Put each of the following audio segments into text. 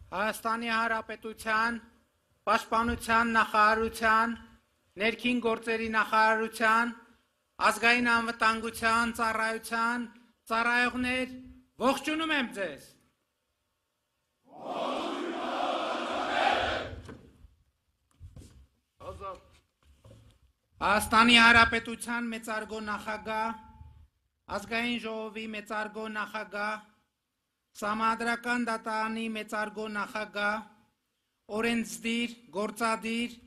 Հայաստանի Հանրապետության Պաշտպանության նախարարության, Ներքին գործերի նախարարության, Ազգային անվտանգության ծառայության ծառայողներ, ողջունում եմ ձեզ։ Հայաստանի Հանրապետության մեծարգո նախագահ, Ազգային ժողովի մեծարգո նախագահ, Սահմանադրական դատարանի մեծարգո նախագահ, օրենսդիր, գործադիր,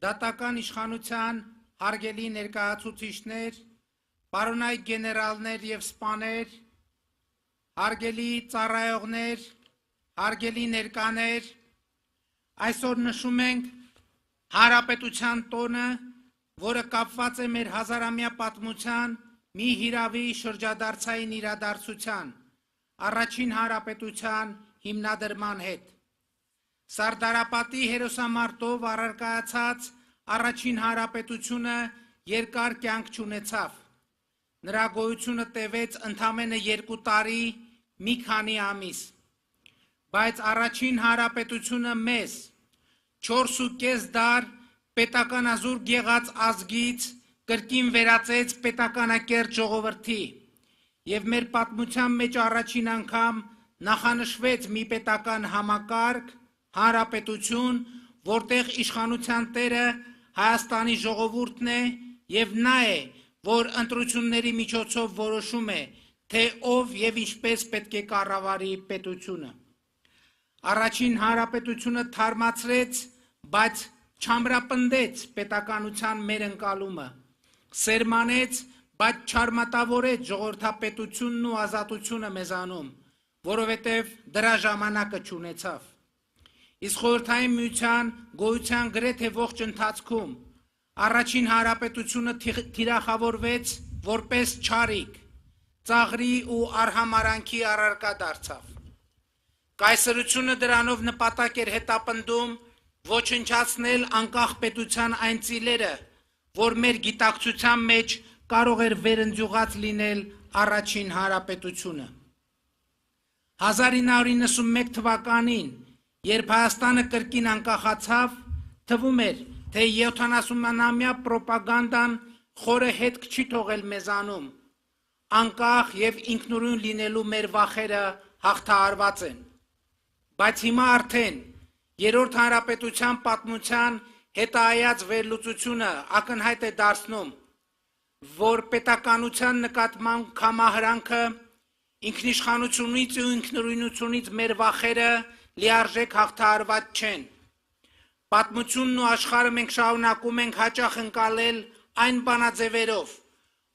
դատական իշխանության հարգելի ներկայացուցիչներ, պարոնայք գեներալներ և սպաներ, հարգելի ծառայողներ, հարգելի ներկաներ, այսօր նշում ենք Հանրապետության տոնը, որը կապված է մեր հազարամյա պատմության մի հիրավի շրջադարձային իրադարձության, Առաջին Հանրապետության հիմնադրման հետ։ Սարդարապատի հերոսամարտով առարկայացած Առաջին Հանրապետությունը երկար կյանք չունեցավ։ Նրա գոյությունը տևեց ընդամենը 2 տարի, մի քանի ամիս։ Բայց Առաջին Հանրապետությունը մեզ 4.5 դար պետականազուրկ եղած ազգից կրկին վերածեց պետականակերտ ժողովրդի և մեր պատմության մեջ առաջին անգամ նախանշվեց մի պետական համակարգ, հանրապետություն, որտեղ իշխանության տերը Հայաստանի ժողովուրդն է և նա է, որ ընտրությունների միջոցով որոշում է, թե ով և ինչպես պետք է կառավարի պետությունը։ Առաջին Հանրապետությունը թարմացրեց, բայց չամրապնդեց պետականության մեր ընկալումը, սերմանեց, բայց չարմատավորեց ժողովրդապետությունն ու ազատությունը մեզանում, որովհետև դրա ժամանակը չունեցավ։ Իսկ Խորհրդային Միության գոյության գրեթե ողջ ընթացքում Առաջին Հանրապետությունը թիրախավորվեց որպես չարիք, ծաղրի ու արհամարանքի առարկա դարձավ։ Կայսրությունը դրանով նպատակ էր հետապնդում ոչնչացնել անկախ պետության այն ծիլերը, որ մեր գիտակցության մեջ կարող էր վերընձյուղած լինել Առաջին Հանրապետությունը։ 1991 թվականին, երբ Հայաստանը կրկին անկախացավ, թվում էր, թե 70-ամյա պրոպագանդան խորը հետք չի թողել մեզանում, անկախ և ինքնուրույն լինելու մեր վախերը հաղթահարված են։ Բայց հիմա արդեն Երրորդ Հանրապետության պատմության հետայայած վերլուծությունը ակնհայտ է դարձնում, որ պետականության նկատմամբ կամահրանքը, ինքնիշխանությունից ու ինքնուրույնությունից մեր վախերը լիարժեք հաղթահարված չեն։ Պատմությունն ու աշխարհը մենք շարունակում ենք հաճախ ընկալել այն բանաձևերով,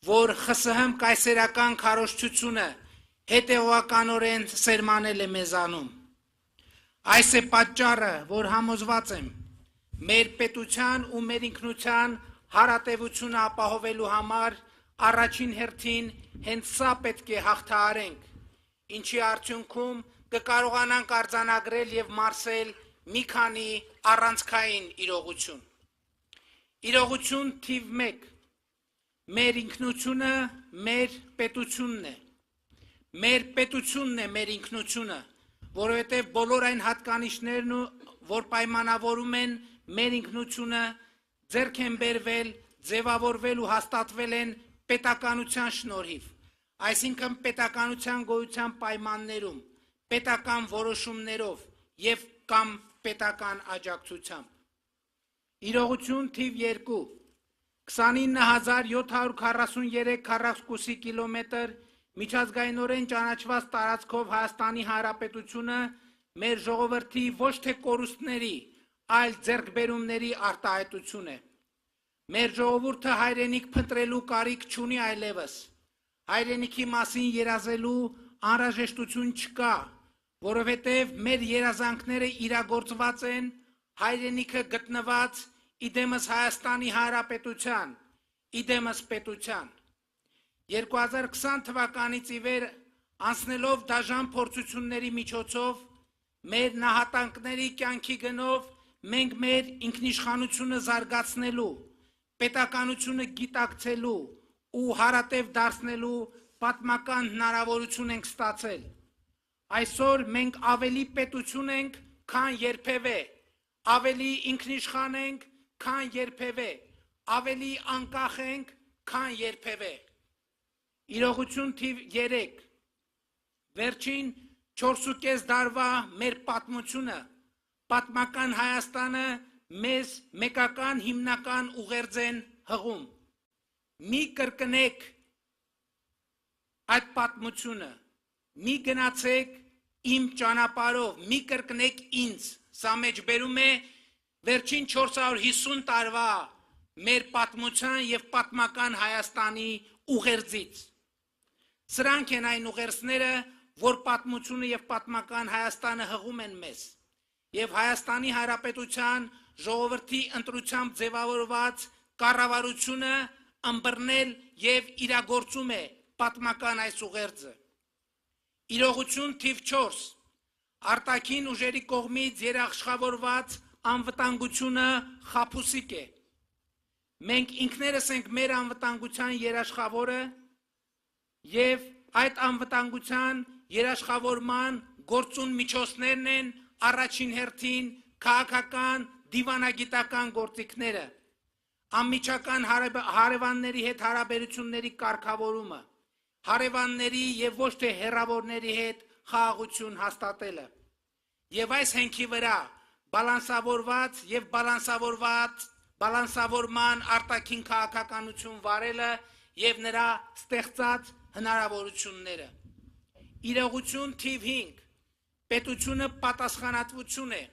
որ ԽՍՀՄ կայսերական քարոզչությունը հետևողականորեն սերմանել է մեզանում։ Այս է պատճառը, որ համոզված եմ, մեր պետության ու մեր ինքնության հարատևությունը ապահովելու համար առաջին հերթին հենց սա պետք է հաղթահարենք, ինչի արդյունքում կկարողանանք արձանագրել և մարսել մի քանի առանցքային իրողություն։ Իրողություն թիվ 1. Մեր ինքնությունը մեր պետությունն է։ Մեր պետությունն է մեր ինքնությունը, որովհետև բոլոր այն հատկանիշներն, որ պայմանավորում են մեր ինքնությունը, ձեռք են բերվել, ձևավորվել ու հաստատվել են պետականության շնորհիվ, այսինքն պետականության գոյության պայմաններում, պետական որոշումներով և կամ պետական աջակցությամբ։ Իրողություն թիվ 2. 29743 քառակուսի կիլոմետր միջազգայինորեն ճանաչված տարածքով Հայաստանի Հանրապետությունը մեր ժողովրդի ոչ թե կորուստների, այլ ձեռքբերումների արտահայտություն է։ Մեր ժողովուրդը հայրենիք փնտրելու կարիք չունի այլևս, հայրենիքի մասին երազելու անհրաժեշտություն չկա, որովհետև մեր երազանքները իրագործված են, հայրենիքը գտնված իդեմս Հայաստանի Հանրապետության, իդեմս պետության։ 2020 թվականից ի վեր անցնելով դաժան փորձությունների միջոցով, մեր նահատակների կյանքի գնով մենք մեր ինքնիշխանությունը զարգացնելու, պետականությունը գիտակցելու ու հարատև դարձնելու պատմական հնարավորություն ենք ստացել։ Այսօր մենք ավելի պետություն ենք, քան երբևէ, ավելի ինքնիշխան ենք, քան երբևէ, ավելի անկախ ենք, քան երբևէ։ Իրողություն թիվ 3 Վերջին 4.5 դարվա մեր պատմությունը, պատմական Հայաստանը մեզ մեկական հիմնական ուղերձ են հղում։ Մի կրկնեք այդ պատմությունը, մի գնացեք իմ ճանապարհով, մի կրկնեք ինձ, սա մեջբերում է վերջին 450 տարվա մեր պատմության եւ պատմական Հայաստանի ուղերձից։ Սրանք են այն ուղերձները, որ պատմությունը եւ պատմական Հայաստանը հղում են մեզ, եւ Հայաստանի Հանրապետության ժողովրդի ընտրությամբ ձևավորված կառավարությունը ըմբռնել եւ իրագործում է պատմական այս ուղերձը։ Իրողություն թիվ 4 Արտաքին ուժերի կողմից երաշխավորված անվտանգությունը խաբուսիկ է։ Մենք ինքներս ենք մեր անվտանգության երաշխավորը եւ այդ անվտանգության երաշխավորման գործուն միջոցներն են առաջին հերթին քաղաքական դիվանագիտական գործիքները, անմիջական հարևանների հետ հարաբերությունների կարգավորումը, հարևանների եւ ոչ թե հեռավորների հետ խաղաղություն հաստատելը, եւ այս հենքի վրա բալանսավորված եւ բալանսավորման արտաքին քաղաքականություն վարելը եւ նրա ստեղծած հնարավորությունները։ Իրողություն թիվ 5 Պետությունը պատասխանատվություն է,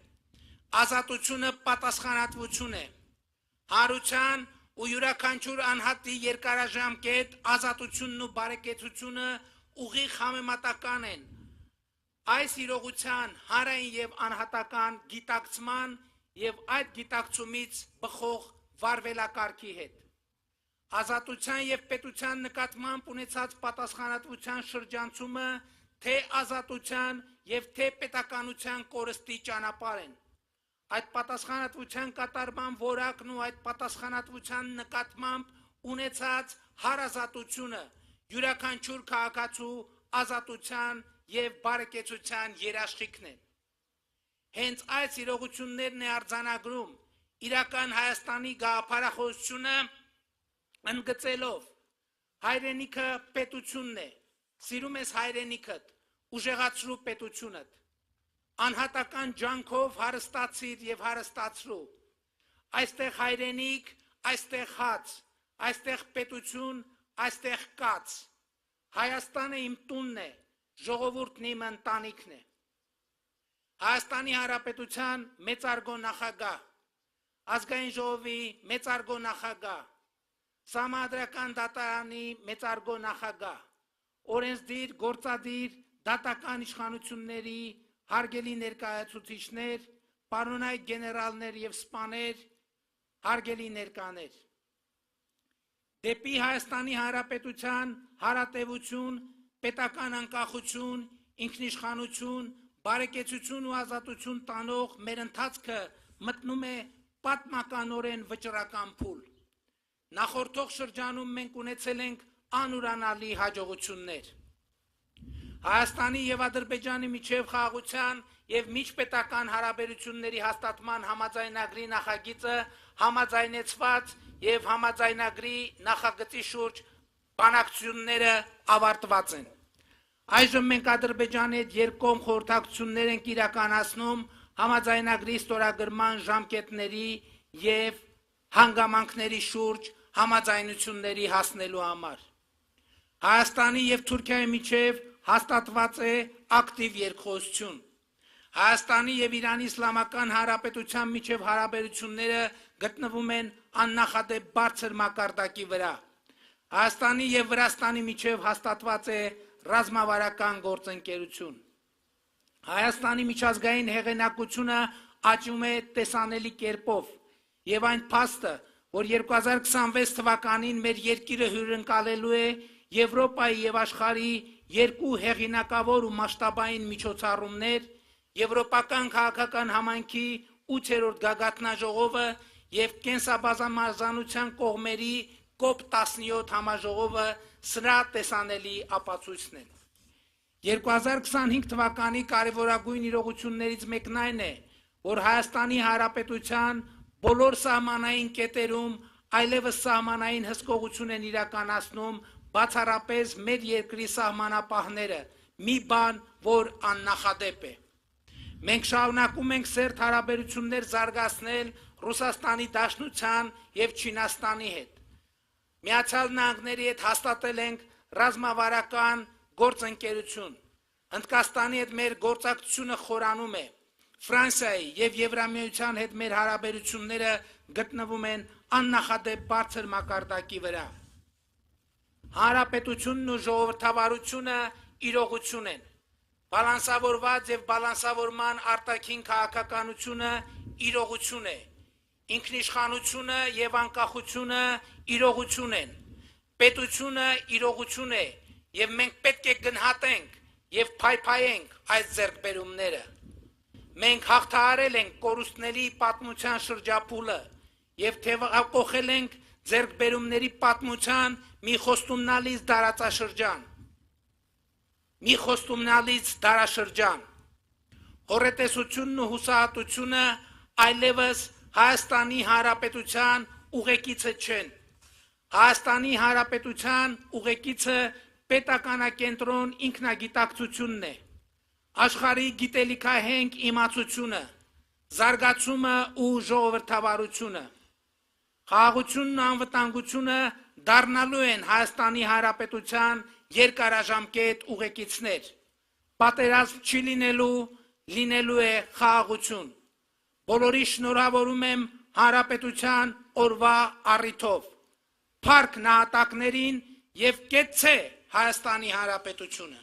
ազատությունը պատասխանատվություն է, հարության ու յուրաքանչյուր անհատի երկարաժամկետ ազատությունն ու բարեկեցությունը ուղիղ համեմատական են այս իրողության հանրային եւ անհատական գիտակցման եւ այդ գիտակցումից բխող վարվելակարգի հետ։ Ազատության եւ պետության նկատմամբ ունեցած պատասխանատվության շրջանցումը թե ազատության եւ թե պետականության կորստի ճանապարհ են։ Այդ պատասխանատվության կատարման որակն ու այդ պատասխանատվության նկատմամբ ունեցած հարազատությունը յուրաքանչյուր քաղաքացու ազատության եւ բարեկեցության երաշխիքն են։ Հենց այս իրողություններն է արձանագրում իրական Հայաստանի գաղափարախոսությունը ընդգծելով հայրենիքը պետությունն է, սիրում ես հայրենիքդ, ուժեղացրու պետությունդ, անհատական ջանքով հարստացիր եւ հարստացրու, այստեղ հայրենիք, այստեղ հաց, այստեղ պետություն, այստեղ կաց, Հայաստանը իմ տունն է, ժողովուրդն իմ ընտանիքն է։ Հայաստանի Հանրապետության մեծարգո նախագահ, ազգային ժողովի մեծարգո նախագահ, Սահմանադրական դատարանի մեծարգո նախագահ, օրենսդիր, գործադիր, դատական իշխանությունների հարգելի ներկայացուցիչներ, պարոնայք գեներալներ եւ սպաներ, հարգելի ներկաներ։ Դեպի Հայաստանի Հանրապետության հարատևություն, պետական անկախություն, ինքնիշխանություն, բարեկեցություն ու ազատություն տանող մեր ընթացքը մտնում է պատմականորեն վճռական փուլ։ Նախորդող շրջանում մենք ունեցել ենք անուրանալի հաջողություններ։ Հայաստանի եւ Ադրբեջանի միջև խաղաղության եւ միջպետական հարաբերությունների հաստատման համաձայնագրի նախագիծը համաձայնեցված եւ համաձայնագրի նախագծի շուրջ բանակցությունները ավարտված են։ Այժմ մենք Ադրբեջանի հետ երկկողմ խորհրդակցություններ ենք իրականացնում համաձայնագրի ստորագրման ժամկետների եւ հանգամանքների շուրջ համաձայնությունների հասնելու համար։ Հայաստանի եւ Թուրքիայի միջև հաստատված է ակտիվ երկխոսություն։ Հայաստանի եւ Իրանի Իսլամական Հանրապետության միջև հարաբերությունները գտնվում են աննախադեպ բարձր մակարդակի վրա։ Հայաստանի եւ Վրաստանի միջև հաստատված է ռազմավարական գործընկերություն։ Հայաստանի միջազգային հեղինակությունը աճում է տեսանելի կերպով եւ այն փաստը, որ 2026 թվականին մեր երկիրը հյուրընկալելու է Եվրոպայի եւ աշխարհի երկու հեղինակավոր ու մասշտաբային միջոցառումներ, Եվրոպական քաղաքական համայնքի 8-րդ գագաթնաժողովը եւ կենսաբազմազանության կողմերի COP17 համաժողովը սրա տեսանելի ապացույցն են։ 2025 թվականի կարևորագույն իրողություններից մեկն այն է, որ Հայաստանի Հանրապետության բոլոր սահմանային կետերում այլևս սահմանային հսկողություն են իրականացնում բացառապես մեր երկրի սահմանապահները, մի բան, որ աննախադեպ է։ Մենք շարունակում ենք սերտ հարաբերություններ զարգացնել Ռուսաստանի Դաշնության և Չինաստանի հետ։ Միացյալ Նահանգների հետ հաստատել ենք ռազմավարական գործընկերություն։ Հնդկաստանի հետ մեր գործակցությունը խորանում է։ Ֆրանսիայի և Եվրամիության հետ մեր հարաբերությունները գտնվում են աննախադեպ բարձր մակարդակի վրա։ Հանրապետությունն ու ժողովրդավարությունը իրողություն են։ Բալանսավորված և բալանսավորման արտաքին քաղաքականությունը իրողություն է։ Ինքնիշխանությունը և անկախությունը իրողություն են։ Պետությունը իրողություն է, և մենք պետք է գնահատենք և փայփայենք այս ձեռքբերումները։ Մենք հաղթահարել ենք կորուստների պատմության շրջափուլը և թևակողել ենք ձեռքբերումների պատմության մի խոստումնալից դարաշրջան։ Հոռետեսությունն ու հուսահատությունը այլևս Հայաստանի Հանրապետության ուղեկիցը չեն։ Հայաստանի Հանրապետության ուղեկիցը պետականակենտրոն ինքնագիտակցությունն է, աշխարհի գիտելիքահենք իմացությունը, զարգացումը ու ժողովրդավարությունը։ Խաղաղությունն ու անվտանգությունը դառնալու են Հայաստանի Հանրապետության երկարաժամկետ ուղեկիցներ։ Պատերազմ չի լինելու է խաղաղություն։ Բոլորի շնորհավորում եմ Հանրապետության օրվա առիթով։ Փառք նահատակներին և կեցցե Հայաստանի Հանրապետությունը։